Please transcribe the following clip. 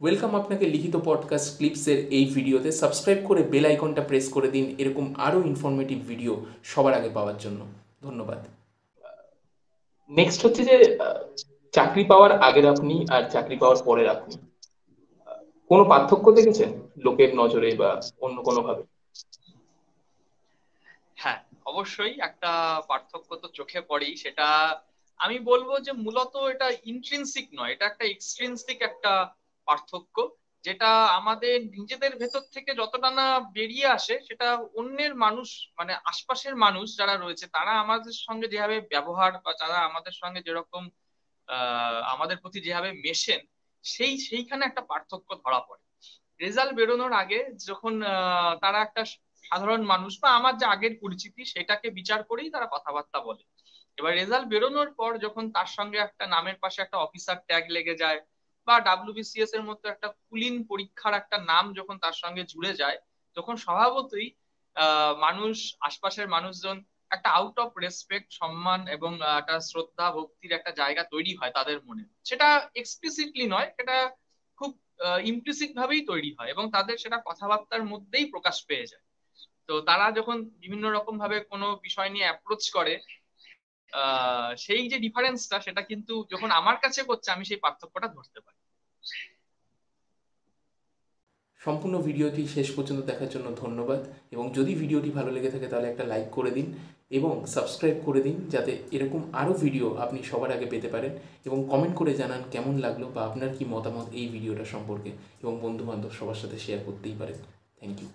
Welcome আপনাকে লিখিত podcast ক্লিপসের এই ভিডিওতে। সাবস্ক্রাইব করে বেল আইকনটা প্রেস করে দিন এরকম আরও ইনফরমেটিভ ভিডিও সবার আগে পাওয়ার জন্য। ধন্যবাদ। নেক্সট হচ্ছে যে চাকরি পাওয়ার আগের আপনি আর চাকরি পাওয়ার পরের আপনি কোনো পার্থক্য দেখেছেন লোকের নজরে বা অন্য কোনো ভাবে? হ্যাঁ, অবশ্যই একটা পার্থক্য তো চোখে পড়েই। সেটা আমি বলবো যে মূলত এটা ইন্ট্রিনসিক নয়, এটা একটা এক্সট্রিনসিক একটা পার্থক্য, যেটা আমাদের নিজেদের ভেতর থেকে যতটা না বেরিয়ে আসে সেটা অন্যের মানুষ, মানে আশপাশের মানুষ যারা রয়েছে তারা আমাদের সঙ্গে যেভাবে ব্যবহার বা যারা আমাদের সঙ্গে যেরকম আমাদের প্রতি যেভাবে মেশেন, সেইখানে একটা পার্থক্য ধরা পড়ে। রেজাল্ট বেরোনোর আগে যখন তারা একটা সাধারণ মানুষ বা আমার যে আগের পরিচিতি সেটাকে বিচার করেই তারা কথাবার্তা বলে। এবার রেজাল্ট বেরোনোর পর যখন তার সঙ্গে একটা নামের পাশে একটা অফিসার ট্যাগ লেগে যায়, বা ডাব্লিউবিসিএস এর মতো একটা কুলীন পরীক্ষার একটা নাম যখন তার সঙ্গে জুড়ে যায়, তখন স্বভাবতই মানুষ, আশপাশের মানুষজন একটা আউট অফ রেসপেক্ট, সম্মান এবং একটা শ্রদ্ধা ভক্তির একটা জায়গা তৈরি হয় তাদের মনে। সেটা এক্সপ্লিসিটলি নয়, এটা খুব ইমপ্লিসিট ভাবেই তৈরি হয় এবং তাদের সেটা কথাবার্তার মধ্যেই প্রকাশ পেয়ে যায়। তো তারা যখন বিভিন্ন রকম ভাবে কোনো বিষয় নিয়ে অ্যাপ্রোচ করে, সেই যে ডিফারেন্সটা সেটা কিন্তু যখন আমার কাছে করছে আমি সেই পার্থক্যটা ধরতে পারি। সম্পূর্ণ ভিডিওটি শেষ পর্যন্ত দেখার জন্য ধন্যবাদ। এবং যদি ভিডিওটি ভালো লেগে থাকে তাহলে একটা লাইক করে দিন এবং সাবস্ক্রাইব করে দিন, যাতে এরকম আরও ভিডিও আপনি সবার আগে পেতে পারেন। এবং কমেন্ট করে জানান কেমন লাগলো বা আপনার কি মতামত এই ভিডিওটা সম্পর্কে, এবং বন্ধুবান্ধব সবার সাথে শেয়ার করতেই পারেন। Thank you.